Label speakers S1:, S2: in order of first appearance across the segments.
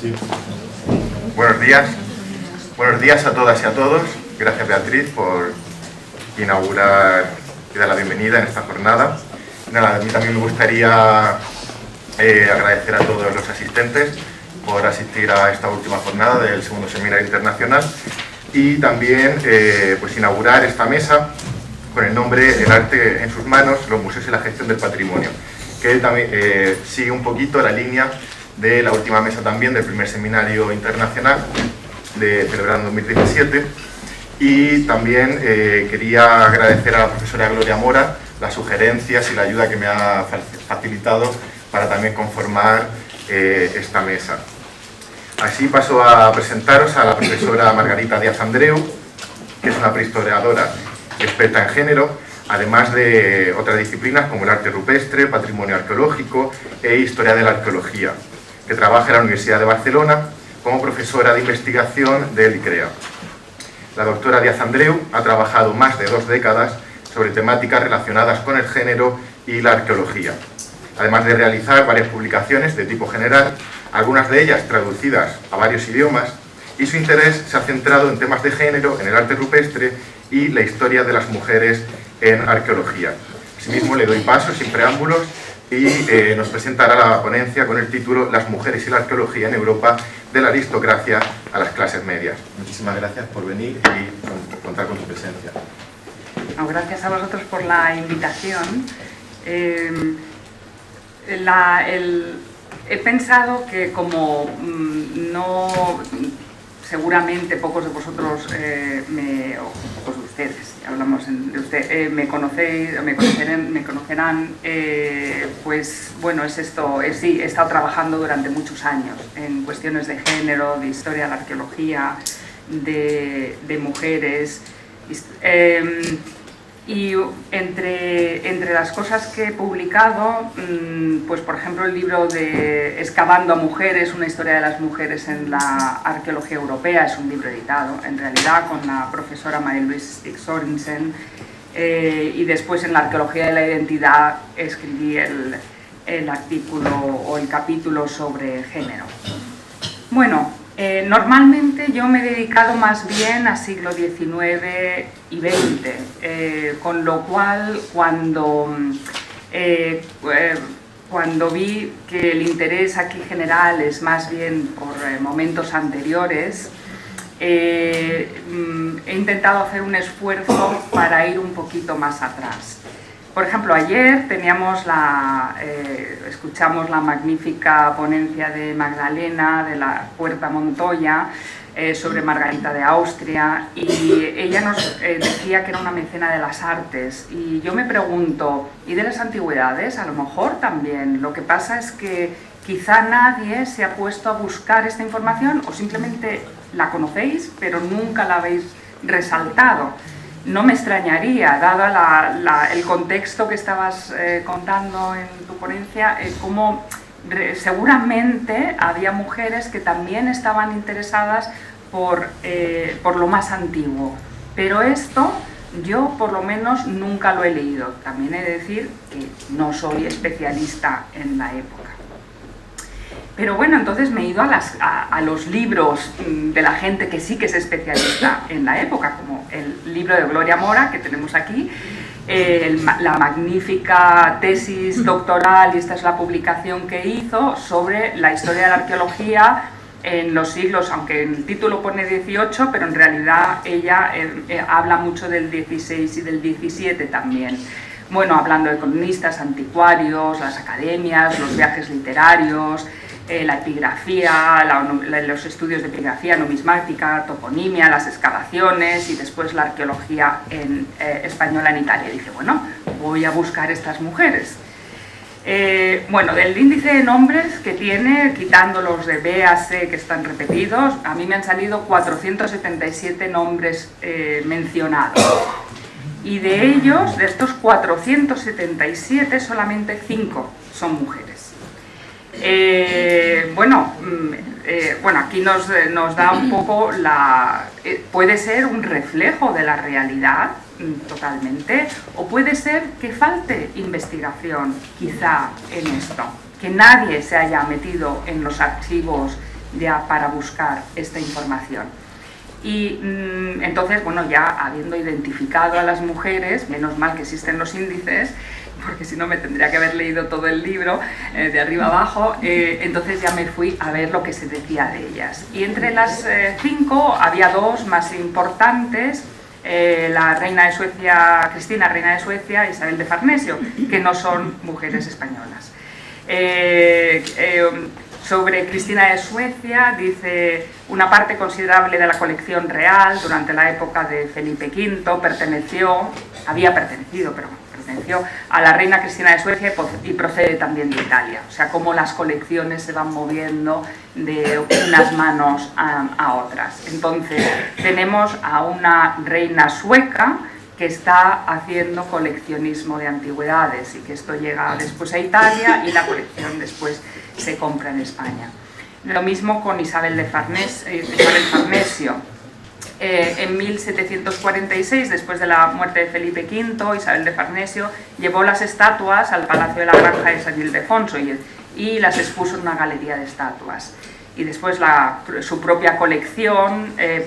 S1: Sí. Buenos días. Buenos días a todas y a todos. Gracias, Beatriz, por inaugurar y dar la bienvenida en esta jornada. Nada, a mí también me gustaría agradecer a todos los asistentes por asistir a esta última jornada del segundo seminario internacional y también pues inaugurar esta mesa con el nombre El arte en sus manos, los museos y la gestión del patrimonio, que también sigue un poquito la línea de la última mesa también del primer seminario internacional celebrado en 2017. Y también quería agradecer a la profesora Gloria Mora las sugerencias y la ayuda que me ha facilitado para también conformar esta mesa. Así paso a presentaros a la profesora Margarita Díaz Andreu, que es una prehistoriadora experta en género, además de otras disciplinas como el arte rupestre, patrimonio arqueológico e historia de la arqueología, que trabaja en la Universidad de Barcelona como profesora de investigación del ICREA. La doctora Díaz Andreu ha trabajado más de 2 décadas sobre temáticas relacionadas con el género y la arqueología, además de realizar varias publicaciones de tipo general, algunas de ellas traducidas a varios idiomas, y su interés se ha centrado en temas de género, en el arte rupestre y la historia de las mujeres en arqueología. Asimismo, le doy paso sin preámbulos y nos presentará la ponencia con el título Las mujeres y la arqueología en Europa, de la aristocracia a las clases medias. Muchísimas gracias por venir y contar con tu presencia.
S2: No, gracias a vosotros por la invitación. He pensado que como seguramente pocos de vosotros, o pocos de ustedes, hablamos de usted, me conocerán, pues bueno, sí, he estado trabajando durante muchos años en cuestiones de género, de historia de la arqueología, de mujeres, y entre las cosas que he publicado, pues por ejemplo el libro de Excavando a mujeres, una historia de las mujeres en la arqueología europea, es un libro editado en realidad con la profesora Marie-Louise Stig-Sørensen, y después en la arqueología de la identidad escribí el artículo o el capítulo sobre género. Bueno, normalmente yo me he dedicado más bien a siglo XIX y XX, con lo cual cuando vi que el interés aquí general es más bien por momentos anteriores, he intentado hacer un esfuerzo para ir un poquito más atrás. Por ejemplo, ayer escuchamos la magnífica ponencia de Magdalena de la Puerta Montoya sobre Margarita de Austria, y ella nos decía que era una mecena de las artes, y yo me pregunto, ¿y de las antigüedades? A lo mejor también. Lo que pasa es que quizá nadie se ha puesto a buscar esta información, o simplemente la conocéis pero nunca la habéis resaltado. No me extrañaría, dado el contexto que estabas contando en tu ponencia, cómo seguramente había mujeres que también estaban interesadas por lo más antiguo. Pero esto yo por lo menos nunca lo he leído. También he de decir que no soy especialista en la época. Pero bueno, entonces me he ido a los libros de la gente que sí que es especialista en la época, como el libro de Gloria Mora, que tenemos aquí, la magnífica tesis doctoral, y esta es la publicación que hizo, sobre la historia de la arqueología en los siglos, aunque en el título pone 18, pero en realidad ella habla mucho del 16 y del 17 también. Bueno, hablando de cronistas, anticuarios, las academias, los viajes literarios, la epigrafía, los estudios de epigrafía, numismática, toponimia, las excavaciones y después la arqueología española en Italia. Y dije, bueno, voy a buscar estas mujeres. Bueno, del índice de nombres que tiene, quitando los de B a C que están repetidos, a mí me han salido 477 nombres mencionados. Y de ellos, de estos 477, solamente 5 son mujeres. Bueno, aquí nos da un poco puede ser un reflejo de la realidad totalmente, o puede ser que falte investigación quizá en esto, que nadie se haya metido en los archivos ya para buscar esta información. Y entonces, bueno, ya habiendo identificado a las mujeres, menos mal que existen los índices, porque si no me tendría que haber leído todo el libro de arriba abajo, entonces ya me fui a ver lo que se decía de ellas. Y entre las 5 había 2 más importantes, la reina de Suecia, Cristina, reina de Suecia, e Isabel de Farnesio, que no son mujeres españolas. Sobre Cristina de Suecia dice: una parte considerable de la colección real durante la época de Felipe V había pertenecido a la reina Cristina de Suecia y procede también de Italia. O sea, cómo las colecciones se van moviendo de unas manos a otras. Entonces, tenemos a una reina sueca que está haciendo coleccionismo de antigüedades y que esto llega después a Italia y la colección después se compra en España. Lo mismo con Isabel de Farnesio. En 1746, después de la muerte de Felipe V, Isabel de Farnesio llevó las estatuas al Palacio de la Granja de San Ildefonso y las expuso en una galería de estatuas. Y después su propia colección en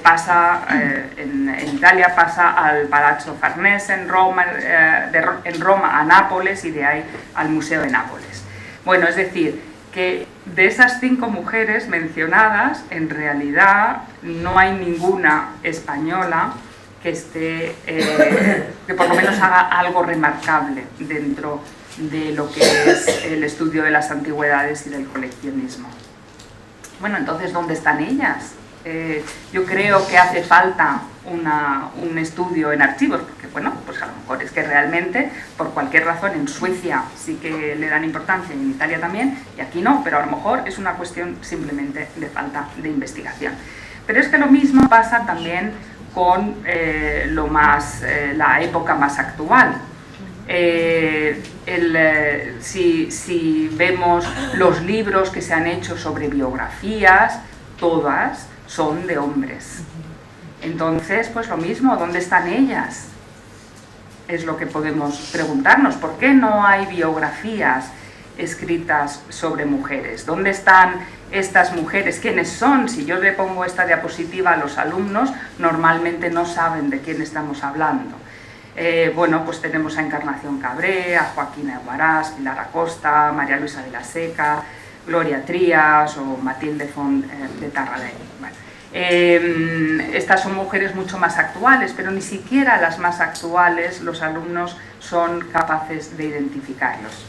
S2: Italia pasa al Palazzo Farnese en Roma, a Nápoles, y de ahí al Museo de Nápoles. Bueno, es decir, que de esas 5 mujeres mencionadas, en realidad no hay ninguna española que que por lo menos haga algo remarcable dentro de lo que es el estudio de las antigüedades y del coleccionismo. Bueno, entonces, ¿dónde están ellas? Yo creo que hace falta un estudio en archivos, porque bueno, pues a lo mejor es que realmente, por cualquier razón, en Suecia sí que le dan importancia y en Italia también, y aquí no, pero a lo mejor es una cuestión simplemente de falta de investigación. Pero es que lo mismo pasa también con la época más actual. Si vemos los libros que se han hecho sobre biografías, todas son de hombres. Entonces, pues lo mismo, ¿dónde están ellas? Es lo que podemos preguntarnos. ¿Por qué no hay biografías escritas sobre mujeres? ¿Dónde están estas mujeres? ¿Quiénes son? Si yo le pongo esta diapositiva a los alumnos, normalmente no saben de quién estamos hablando. Bueno, pues tenemos a Encarnación Cabré, a Joaquina Huarás, Pilar Acosta, María Luisa de la Seca, Gloria Trías o Matilde Font de Tarradell. Bueno, estas son mujeres mucho más actuales, pero ni siquiera las más actuales los alumnos son capaces de identificarlos.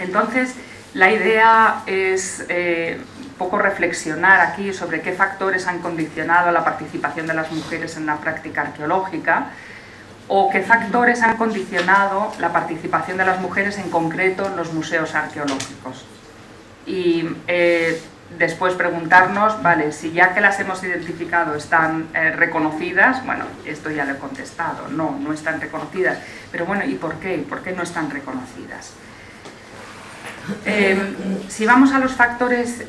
S2: Entonces, la idea es un poco reflexionar aquí sobre qué factores han condicionado la participación de las mujeres en la práctica arqueológica, o qué factores han condicionado la participación de las mujeres en concreto en los museos arqueológicos. Y después preguntarnos, vale, si ya que las hemos identificado están reconocidas, bueno, esto ya lo he contestado, no están reconocidas, pero bueno, ¿y por qué? ¿Por qué no están reconocidas? Si vamos a los factores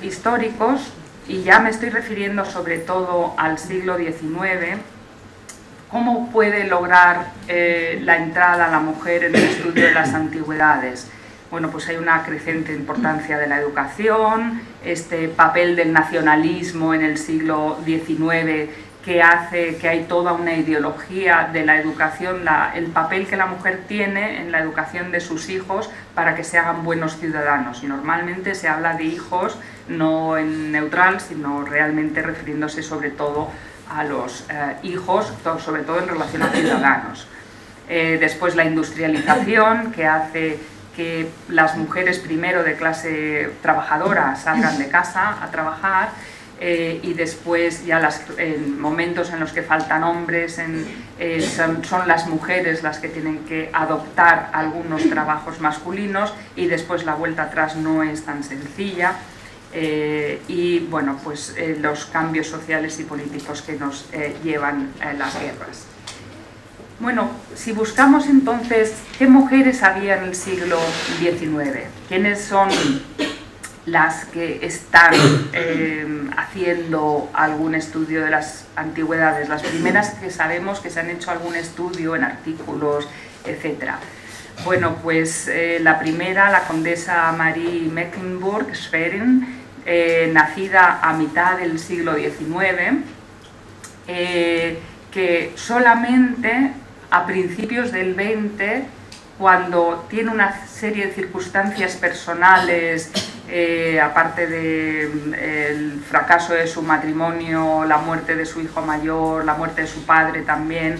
S2: históricos, y ya me estoy refiriendo sobre todo al siglo XIX, ¿cómo puede lograr la entrada a la mujer en el estudio de las antigüedades? Bueno, pues hay una creciente importancia de la educación, este papel del nacionalismo en el siglo XIX que hace que hay toda una ideología de la educación, el papel que la mujer tiene en la educación de sus hijos para que se hagan buenos ciudadanos. Y normalmente se habla de hijos no en neutral, sino realmente refiriéndose sobre todo a los hijos, sobre todo en relación a ciudadanos. Después la industrialización, que hace que las mujeres primero de clase trabajadora salgan de casa a trabajar, y después ya en momentos en los que faltan hombres son las mujeres las que tienen que adoptar algunos trabajos masculinos, y después la vuelta atrás no es tan sencilla. Y bueno, pues los cambios sociales y políticos que nos llevan las guerras. Bueno, si buscamos entonces qué mujeres había en el siglo XIX, quiénes son las que están haciendo algún estudio de las antigüedades, las primeras que sabemos que se han hecho algún estudio en artículos, etc. Bueno, pues la primera, la condesa Marie Mecklenburg-Schwerin, nacida a mitad del siglo XIX, que solamente a principios del XX, cuando tiene una serie de circunstancias personales, aparte del fracaso de su matrimonio, la muerte de su hijo mayor, la muerte de su padre también,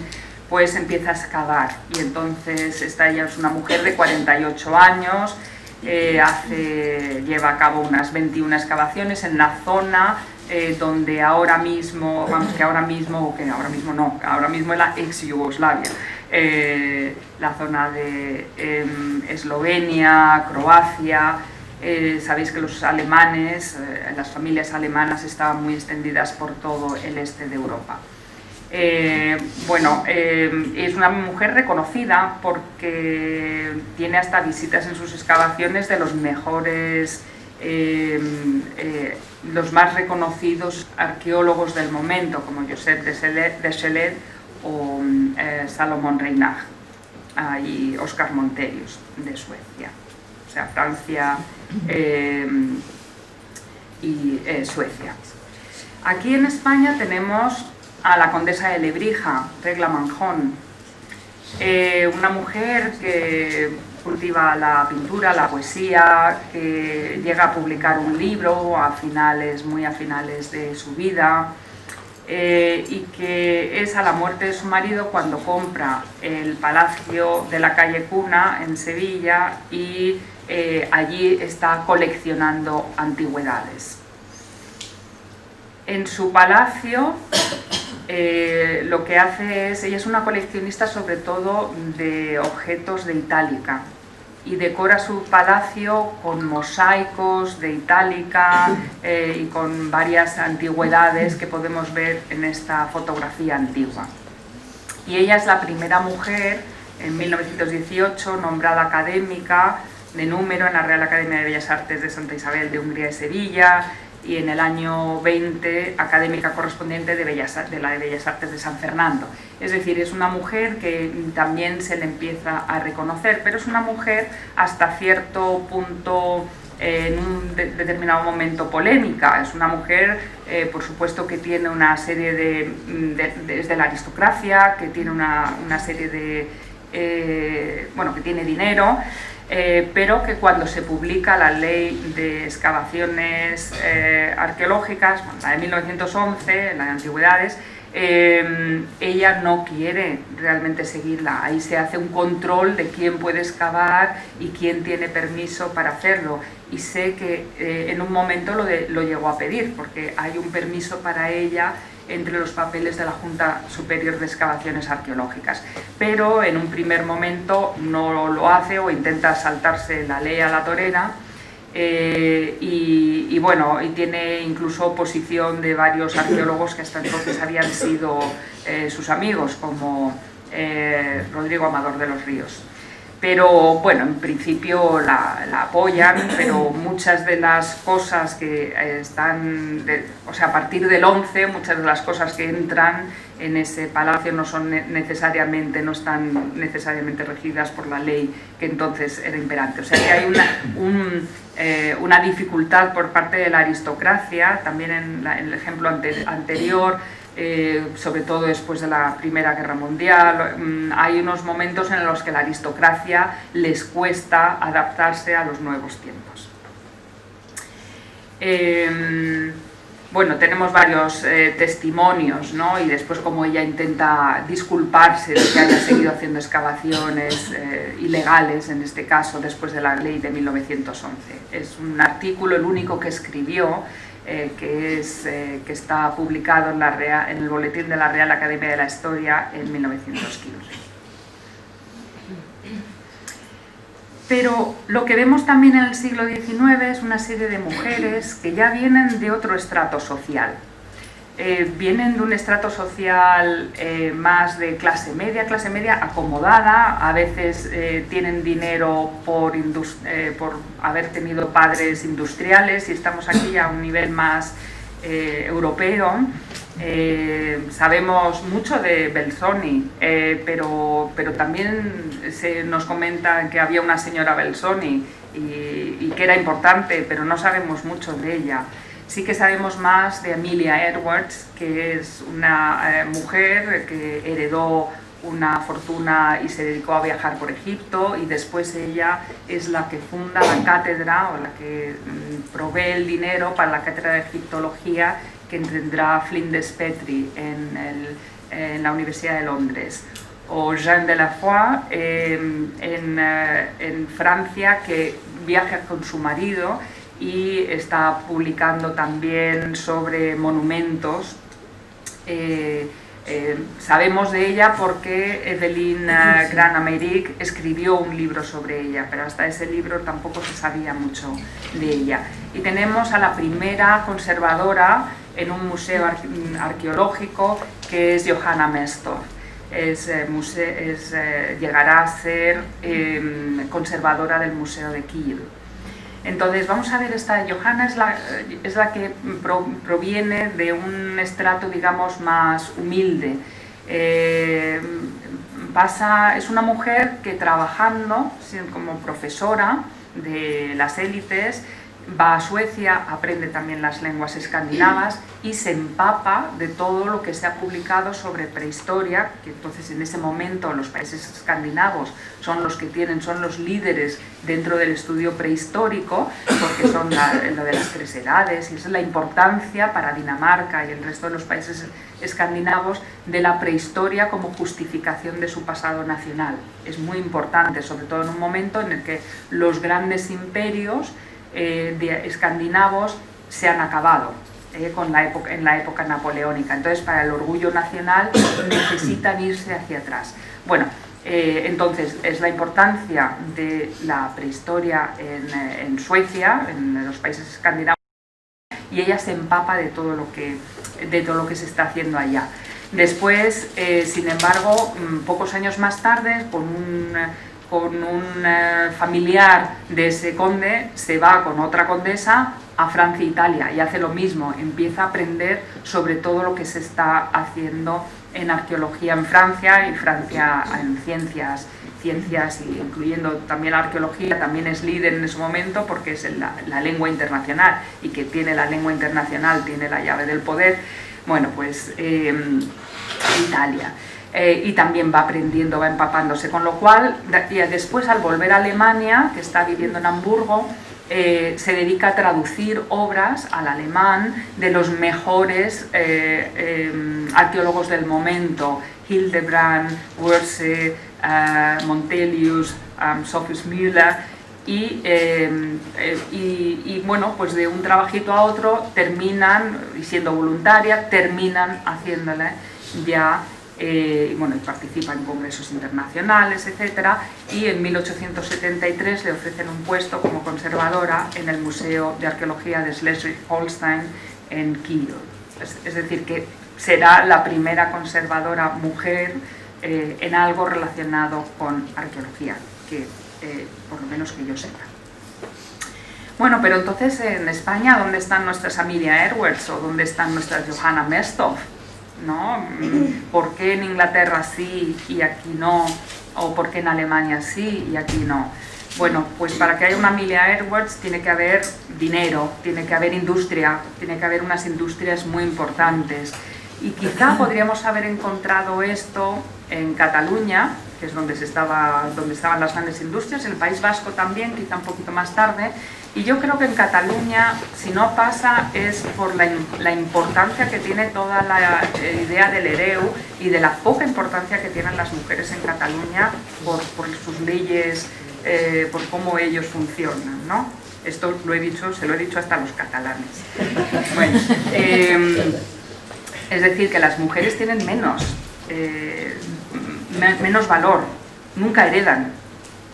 S2: pues empieza a excavar. Y entonces ella es una mujer de 48 años, lleva a cabo unas 21 excavaciones en la zona donde ahora mismo es la ex Yugoslavia, la zona de Eslovenia, Croacia. Sabéis que los alemanes, las familias alemanas estaban muy extendidas por todo el este de Europa. Es una mujer reconocida porque tiene hasta visitas en sus excavaciones de los mejores, los más reconocidos arqueólogos del momento, como Josep de Schelet o Salomón Reinach y Oscar Monterius de Suecia, o sea, Francia y Suecia. Aquí en España tenemos a la condesa de Lebrija, Regla Manjón, una mujer que cultiva la pintura, la poesía, que llega a publicar un libro muy a finales de su vida, y que es a la muerte de su marido cuando compra el palacio de la calle Cuna en Sevilla y allí está coleccionando antigüedades. En su palacio lo que hace ella es una coleccionista sobre todo de objetos de Itálica y decora su palacio con mosaicos de Itálica y con varias antigüedades que podemos ver en esta fotografía antigua. Y ella es la primera mujer, en 1918, nombrada académica de número en la Real Academia de Bellas Artes de Santa Isabel de Hungría y Sevilla, y en el año 20 académica correspondiente de la de Bellas Artes de San Fernando. Es decir, es una mujer que también se le empieza a reconocer, pero es una mujer hasta cierto punto, en un determinado momento, polémica. Es una mujer, por supuesto, que tiene una serie es de la aristocracia, que tiene una serie de... que tiene dinero, pero que cuando se publica la ley de excavaciones arqueológicas, la de 1911, la de antigüedades, ella no quiere realmente seguirla. Ahí se hace un control de quién puede excavar y quién tiene permiso para hacerlo. Y sé que en un momento lo llegó a pedir, porque hay un permiso para ella entre los papeles de la Junta Superior de Excavaciones Arqueológicas, pero en un primer momento no lo hace o intenta saltarse la ley a la torera, y tiene incluso oposición de varios arqueólogos que hasta entonces habían sido sus amigos, como Rodrigo Amador de los Ríos. Pero en principio la apoyan, pero muchas de las cosas que están, a partir del 11, muchas de las cosas que entran en ese palacio no están necesariamente regidas por la ley que entonces era imperante. O sea que hay una dificultad por parte de la aristocracia, también en el ejemplo anterior, sobre todo después de la Primera Guerra Mundial. Hay unos momentos en los que la aristocracia les cuesta adaptarse a los nuevos tiempos. Tenemos varios testimonios, ¿no? Y después como ella intenta disculparse de que haya seguido haciendo excavaciones ilegales, en este caso después de la ley de 1911. Es un artículo, el único que escribió, que está publicado en el Boletín de la Real Academia de la Historia en 1915. Pero lo que vemos también en el siglo XIX es una serie de mujeres que ya vienen de otro estrato social. Vienen de un estrato social más de clase media acomodada. A veces tienen dinero por haber tenido padres industriales, y estamos aquí a un nivel más europeo, Sabemos mucho de Belzoni, pero también se nos comenta que había una señora Belzoni y que era importante, pero no sabemos mucho de ella. Sí que sabemos más de Amelia Edwards, que es una mujer que heredó una fortuna y se dedicó a viajar por Egipto, y después ella es la que funda la cátedra, o la que provee el dinero para la cátedra de egiptología que tendrá Flinders Petrie en la Universidad de Londres. O Jean de la Foix en Francia, que viaja con su marido y está publicando también sobre monumentos. Sabemos de ella porque Evelyn Gran-Amérique escribió un libro sobre ella, pero hasta ese libro tampoco se sabía mucho de ella. Y tenemos a la primera conservadora en un museo arqueológico, que es Johanna Mestorf. Llegará a ser conservadora del Museo de Kiel. Entonces vamos a ver, esta Johanna es la que proviene de un estrato, digamos, más humilde. Es una mujer que, trabajando como profesora de las élites, va a Suecia, aprende también las lenguas escandinavas y se empapa de todo lo que se ha publicado sobre prehistoria, que entonces en ese momento los países escandinavos son los líderes dentro del estudio prehistórico, porque son lo de las 3 edades, y esa es la importancia para Dinamarca y el resto de los países escandinavos de la prehistoria como justificación de su pasado nacional. Es muy importante, sobre todo en un momento en el que los grandes imperios escandinavos se han acabado en la época napoleónica. Entonces, para el orgullo nacional necesitan irse hacia atrás. Bueno, entonces es la importancia de la prehistoria en Suecia, en los países escandinavos, y ella se empapa de todo lo que se está haciendo allá. Después, sin embargo, pocos años más tarde, con un familiar de ese conde, se va con otra condesa a Francia e Italia y hace lo mismo, empieza a aprender sobre todo lo que se está haciendo en arqueología en Francia, en ciencias, incluyendo también la arqueología. También es líder en ese momento porque es la lengua internacional, y que tiene la lengua internacional tiene la llave del poder. Bueno, pues Italia. Y también va aprendiendo, va empapándose, con lo cual después, al volver a Alemania, que está viviendo en Hamburgo, se dedica a traducir obras al alemán de los mejores arqueólogos del momento: Hildebrand, Wurse, Montelius, Sophus Müller, y bueno, pues de un trabajito a otro terminan, y siendo voluntaria, terminan haciéndole ya. Bueno, participa en congresos internacionales, etc. Y en 1873 le ofrecen un puesto como conservadora en el Museo de Arqueología de Schleswig-Holstein en Kiel. Es decir, que será la primera conservadora mujer en algo relacionado con arqueología, que por lo menos que yo sepa. Bueno, pero entonces en España, ¿dónde están nuestras Amelia Edwards o dónde están nuestras Johanna Mestorf? ¿No? ¿Por qué en Inglaterra sí y aquí no? ¿O por qué en Alemania sí y aquí no? Bueno, pues para que haya una Amelia Edwards tiene que haber dinero, tiene que haber industria, tiene que haber unas industrias muy importantes. Y quizá podríamos haber encontrado esto en Cataluña, que es donde estaban las grandes industrias, en el País Vasco también, quizá un poquito más tarde. Y yo creo que en Cataluña, si no pasa, es por la importancia que tiene toda la idea del hereu y de la poca importancia que tienen las mujeres en Cataluña por sus leyes, por cómo ellos funcionan, ¿no? Esto se lo he dicho hasta a los catalanes. Bueno, es decir, que las mujeres tienen menos valor, nunca heredan,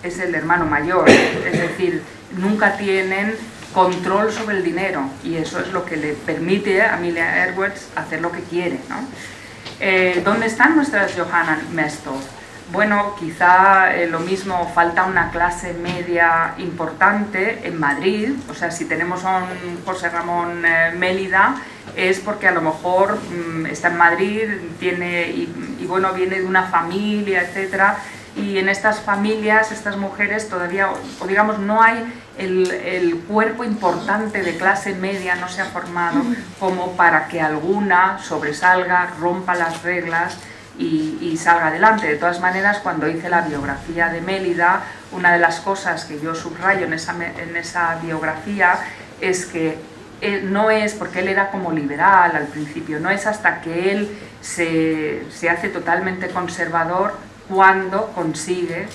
S2: es el hermano mayor, es decir, nunca tienen control sobre el dinero, y eso es lo que le permite a Amelia Edwards hacer lo que quiere, ¿no? ¿Dónde están nuestras Johanna Mestorf? bueno, quizá lo mismo, falta una clase media importante en Madrid. O sea, si tenemos a un José Ramón Mélida es porque a lo mejor está en Madrid, tiene y bueno, viene de una familia, etcétera, y en estas familias, estas mujeres todavía, o digamos, no hay el cuerpo importante de clase media, no se ha formado como para que alguna sobresalga, rompa las reglas y salga adelante. De todas maneras, cuando hice la biografía de Mélida, una de las cosas que yo subrayo en esa biografía es que no es, porque él era como liberal al principio, no es hasta que él se hace totalmente conservador cuando consigue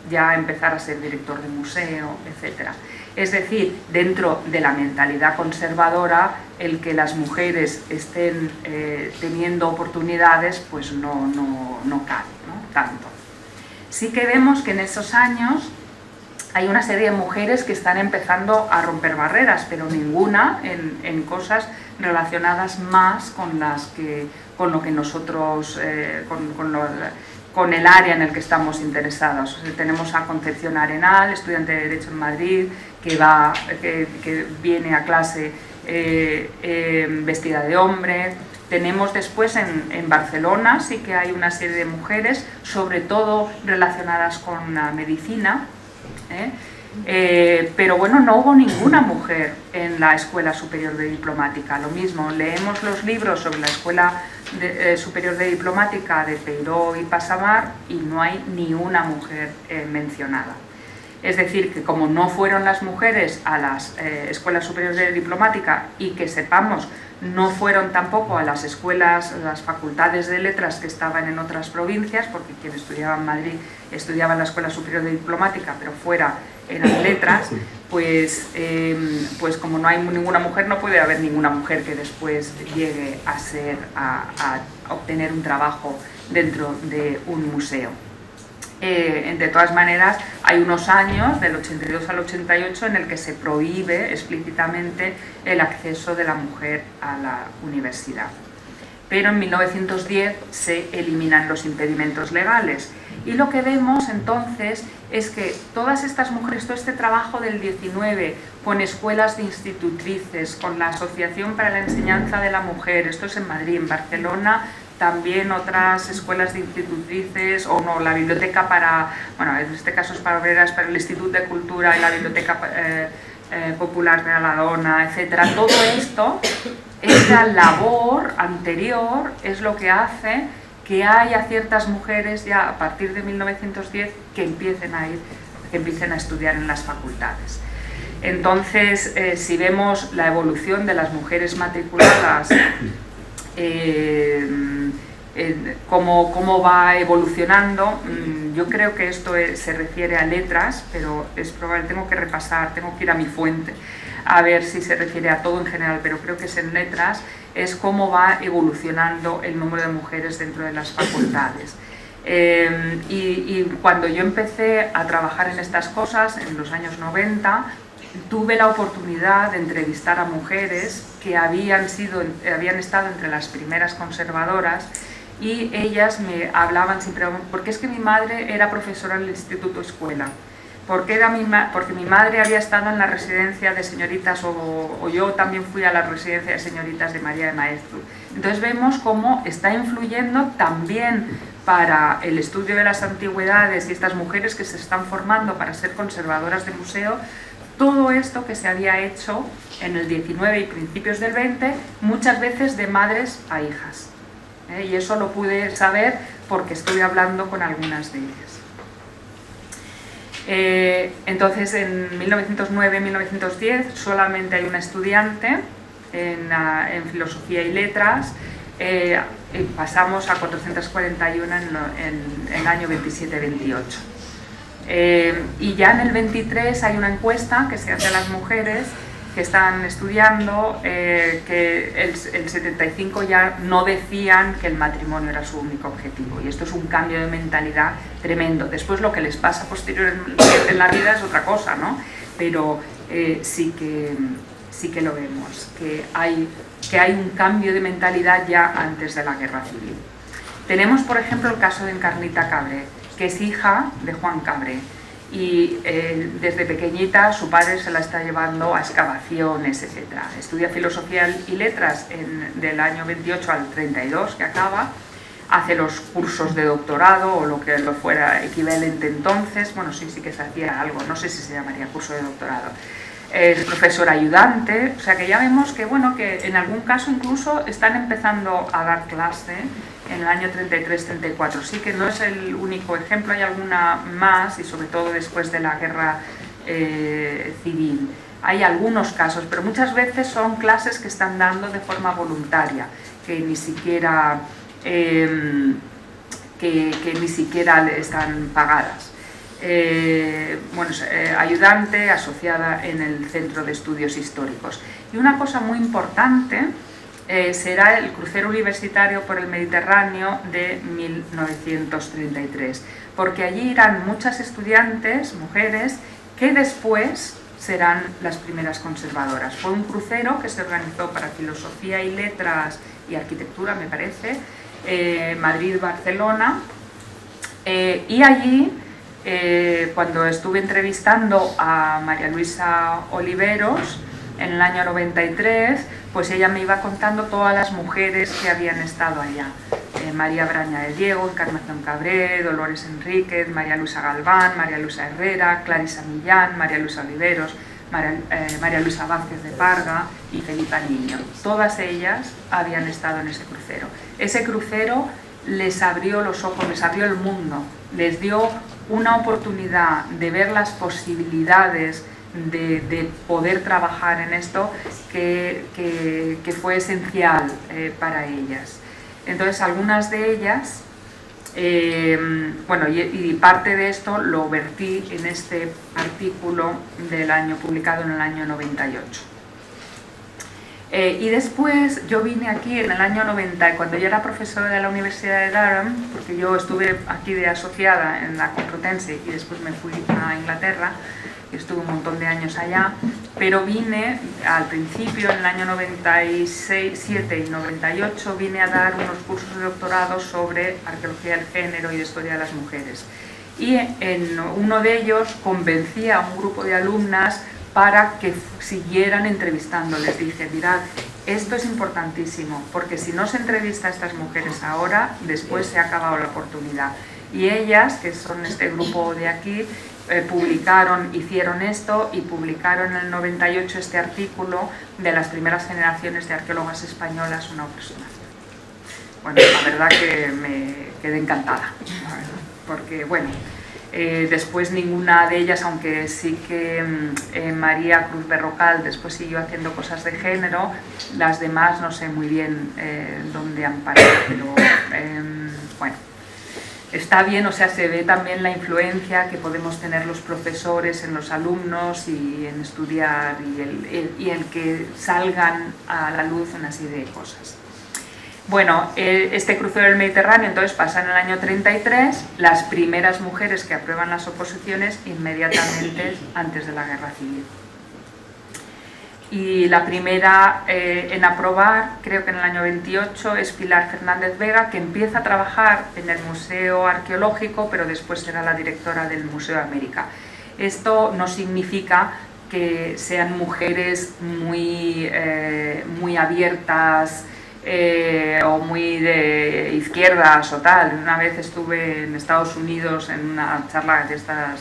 S2: ya empezar a ser director de museo, etc. Es decir, dentro de la mentalidad conservadora, el que las mujeres estén teniendo oportunidades, pues no cabe, ¿no? Tanto. Sí que vemos que en esos años hay una serie de mujeres que están empezando a romper barreras, pero ninguna en cosas relacionadas más con lo que nosotros, con el área en el que estamos interesados. O sea, tenemos a Concepción Arenal, estudiante de Derecho en Madrid, que viene a clase vestida de hombre. Tenemos después en Barcelona, sí que hay una serie de mujeres, sobre todo relacionadas con la medicina, pero bueno, no hubo ninguna mujer en la Escuela Superior de Diplomática. Lo mismo, leemos los libros sobre la Escuela Superior de Diplomática de Peiró y Passamar y no hay ni una mujer mencionada. Es decir, que como no fueron las mujeres a las escuelas superiores de diplomática y que sepamos no fueron tampoco a las escuelas, las facultades de letras que estaban en otras provincias, porque quien estudiaba en Madrid estudiaba en la Escuela Superior de Diplomática, pero fuera eran letras, pues como no hay ninguna mujer, no puede haber ninguna mujer que después llegue a obtener un trabajo dentro de un museo. De todas maneras, hay unos años, del 82 al 88, en el que se prohíbe explícitamente el acceso de la mujer a la universidad. Pero en 1910 se eliminan los impedimentos legales. Y lo que vemos entonces es que todas estas mujeres, todo este trabajo del 19, con escuelas de institutrices, con la Asociación para la Enseñanza de la Mujer, esto es en Madrid, en Barcelona, también otras escuelas de institutrices, o no, la biblioteca para, bueno, en este caso es para obreras, pero el Instituto de Cultura y la Biblioteca Popular de la Dona, etcétera. Todo esto, esta labor anterior, es lo que hace que haya ciertas mujeres ya a partir de 1910 que empiecen a estudiar en las facultades. Entonces, si vemos la evolución de las mujeres matriculadas, cómo va evolucionando, yo creo que esto se refiere a letras, pero es probable, tengo que repasar, tengo que ir a mi fuente a ver si se refiere a todo en general, pero creo que es en letras, es cómo va evolucionando el número de mujeres dentro de las facultades. Y cuando yo empecé a trabajar en estas cosas, en los años 90, tuve la oportunidad de entrevistar a mujeres que habían estado entre las primeras conservadoras, y ellas me hablaban siempre, porque es que mi madre era profesora en el Instituto Escuela, porque mi madre había estado en la residencia de señoritas, o yo también fui a la residencia de señoritas de María de Maeztu. Entonces vemos cómo está influyendo también para el estudio de las antigüedades y estas mujeres que se están formando para ser conservadoras de museo, todo esto que se había hecho en el 19 y principios del 20, muchas veces de madres a hijas. Y eso lo pude saber porque estuve hablando con algunas de ellas. Entonces, en 1909-1910 solamente hay una estudiante en Filosofía y Letras, y pasamos a 441 en el año 27-28. Y ya en el 23 hay una encuesta que se hace a las mujeres que están estudiando, que el 75 ya no decían que el matrimonio era su único objetivo, y esto es un cambio de mentalidad tremendo. Después lo que les pasa posteriormente en la vida es otra cosa, ¿no? Pero sí que lo vemos, que hay un cambio de mentalidad ya antes de la Guerra Civil. Tenemos, por ejemplo, el caso de Encarnita Cabré. que es hija de Juan Cabré. Y desde pequeñita su padre se la está llevando a excavaciones, etc. Estudia Filosofía y Letras del año 28 al 32, que acaba, hace los cursos de doctorado o lo que lo fuera equivalente entonces, bueno, sí que se hacía algo, no sé si se llamaría curso de doctorado. Es profesor ayudante, o sea que ya vemos que, bueno, que en algún caso incluso están empezando a dar clase en el año 33-34. Sí que no es el único ejemplo, hay alguna más, y sobre todo después de la guerra civil. Hay algunos casos, pero muchas veces son clases que están dando de forma voluntaria, que ni siquiera, que ni siquiera están pagadas. Bueno, ayudante asociada en el Centro de Estudios Históricos. Y una cosa muy importante será el crucero universitario por el Mediterráneo de 1933, porque allí irán muchas estudiantes, mujeres, que después serán las primeras conservadoras. Fue un crucero que se organizó para Filosofía y Letras y Arquitectura, me parece, Madrid-Barcelona, y allí, cuando estuve entrevistando a María Luisa Oliveros en el año 93, pues ella me iba contando todas las mujeres que habían estado allá. María Braña de Diego, Encarnación Cabré, Dolores Enríquez, María Luisa Galván, María Luisa Herrera, Clarisa Millán, María Luisa Oliveros, María Luisa Vázquez de Parga y Felipa Niño. Todas ellas habían estado en ese crucero. Ese crucero les abrió los ojos, les abrió el mundo, les dio una oportunidad de ver las posibilidades de poder trabajar en esto que fue esencial para ellas. Entonces, algunas de ellas, bueno, y parte de esto lo vertí en este artículo del año publicado en el año 98. Y después yo vine aquí en el año 90, cuando yo era profesora de la Universidad de Durham, porque yo estuve aquí de asociada en la Complutense y después me fui a Inglaterra, y estuve un montón de años allá, pero vine al principio, en el año 97 y 98, vine a dar unos cursos de doctorado sobre arqueología del género y de historia de las mujeres. Y en uno de ellos convencí a un grupo de alumnas para que siguieran entrevistando. Les dije, mirad, esto es importantísimo, porque si no se entrevista a estas mujeres ahora, después se ha acabado la oportunidad. Y ellas, que son este grupo de aquí, hicieron esto y publicaron en el 98 este artículo de las primeras generaciones de arqueólogas españolas, una aproximación. Bueno, la verdad que me quedé encantada, porque bueno, después ninguna de ellas, aunque sí que María Cruz Berrocal después siguió haciendo cosas de género, las demás no sé muy bien dónde han parado, pero bueno. Está bien, o sea, se ve también la influencia que podemos tener los profesores en los alumnos y en estudiar y el que salgan a la luz una serie de cosas. Bueno, este crucero del Mediterráneo entonces pasa en el año 33, las primeras mujeres que aprueban las oposiciones inmediatamente antes de la Guerra Civil. Y la primera en aprobar, creo que en el año 28, es Pilar Fernández Vega, que empieza a trabajar en el Museo Arqueológico, pero después será la directora del Museo de América. Esto no significa que sean mujeres muy abiertas o muy de izquierdas o tal. Una vez estuve en Estados Unidos en una charla de estas,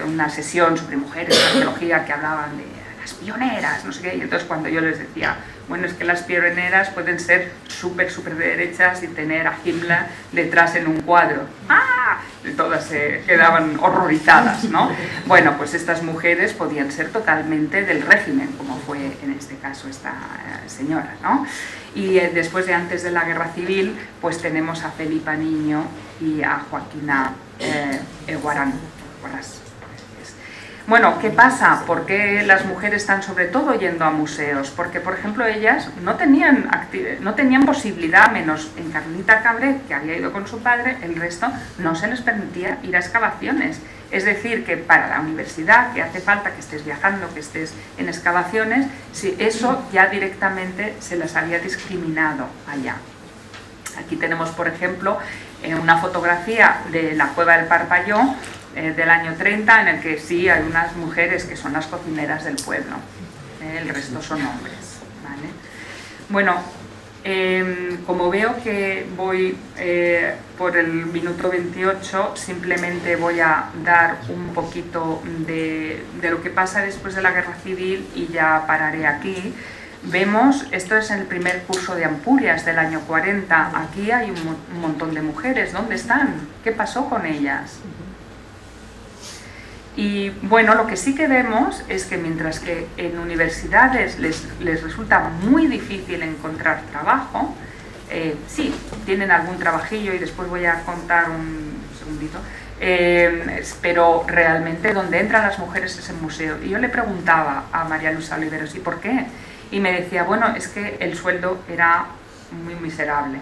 S2: una sesión sobre mujeres en arqueología, que hablaban de las pioneras, no sé qué, y entonces cuando yo les decía, bueno, es que las pioneras pueden ser súper de derechas y tener a Himmler detrás en un cuadro. ¡Ah! Y todas se quedaban horrorizadas, ¿no? Bueno, pues estas mujeres podían ser totalmente del régimen, como fue en este caso esta señora, ¿no? Y después de antes de la Guerra Civil, pues tenemos a Felipa Niño y a Joaquina Eguarán. Bueno, ¿qué pasa? ¿Por qué las mujeres están sobre todo yendo a museos? Porque, por ejemplo, ellas no tenían posibilidad, menos Encarnita Cabré, que había ido con su padre, el resto no se les permitía ir a excavaciones. Es decir, que para la universidad, que hace falta que estés viajando, que estés en excavaciones, si eso ya directamente se las había discriminado allá. Aquí tenemos, por ejemplo, una fotografía de la cueva del Parpalló del año 30, en el que sí hay unas mujeres que son las cocineras del pueblo, el resto son hombres, ¿vale? Bueno, como veo que voy por el minuto 28, simplemente voy a dar un poquito de lo que pasa después de la Guerra Civil y ya pararé aquí. Vemos, esto es el primer curso de Ampurias del año 40, aquí hay un montón de mujeres, ¿dónde están? ¿Qué pasó con ellas? Y bueno, lo que sí que vemos es que mientras que en universidades les resulta muy difícil encontrar trabajo, sí, tienen algún trabajillo y después voy a contar un segundito, pero realmente donde entran las mujeres es en museo. Y yo le preguntaba a María Luisa Oliveros, ¿y por qué? Y me decía, bueno, es que el sueldo era muy miserable.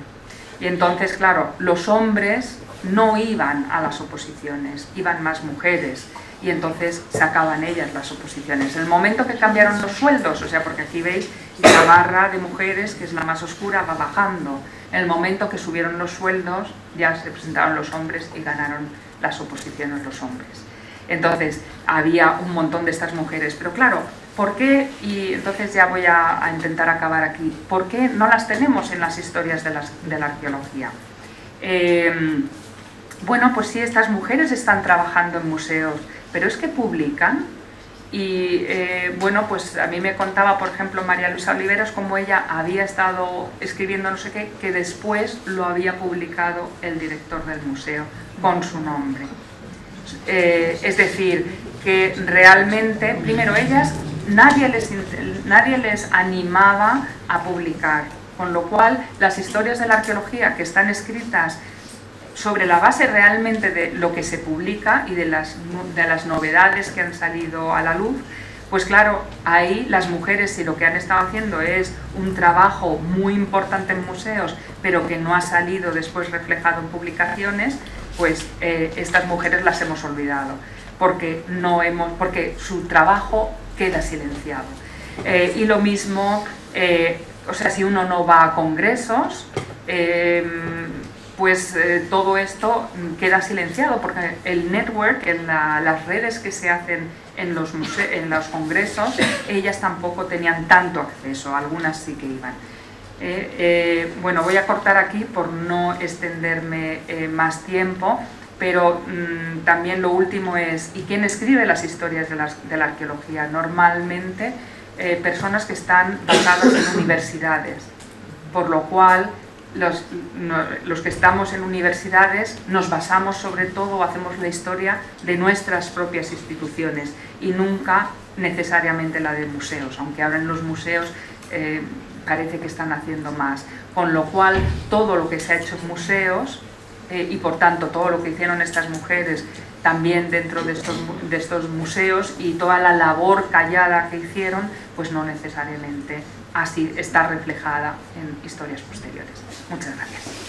S2: Y entonces, claro, los hombres no iban a las oposiciones, iban más mujeres. Y entonces sacaban ellas las oposiciones. En el momento que cambiaron los sueldos, o sea, porque aquí veis que la barra de mujeres, que es la más oscura, va bajando. En el momento que subieron los sueldos, ya se presentaron los hombres y ganaron las oposiciones los hombres. Entonces, había un montón de estas mujeres. Pero claro, ¿por qué? Y entonces ya voy a intentar acabar aquí. ¿Por qué no las tenemos en las historias de la arqueología? Bueno, pues sí, estas mujeres están trabajando en museos, pero es que publican. Y bueno, pues a mí me contaba, por ejemplo, María Luisa Oliveros, cómo ella había estado escribiendo no sé qué, que después lo había publicado el director del museo con su nombre. Es decir, que realmente, primero ellas, nadie les animaba a publicar, con lo cual las historias de la arqueología que están escritas sobre la base realmente de lo que se publica y de las novedades que han salido a la luz, pues claro, ahí las mujeres, si lo que han estado haciendo es un trabajo muy importante en museos, pero que no ha salido después reflejado en publicaciones, pues estas mujeres las hemos olvidado, porque su trabajo queda silenciado. Y lo mismo, o sea, si uno no va a congresos, pues todo esto queda silenciado, porque el network, las redes que se hacen en los congresos, ellas tampoco tenían tanto acceso, algunas sí que iban. Bueno, voy a cortar aquí por no extenderme más tiempo, pero también lo último es, ¿y quién escribe las historias de la arqueología? Normalmente personas que están basadas en universidades, por lo cual los que estamos en universidades nos basamos sobre todo, hacemos la historia de nuestras propias instituciones y nunca necesariamente la de museos, aunque ahora en los museos parece que están haciendo más, con lo cual todo lo que se ha hecho en museos y por tanto todo lo que hicieron estas mujeres también dentro de estos museos y toda la labor callada que hicieron, pues no necesariamente así está reflejada en historias posteriores. Muchas gracias.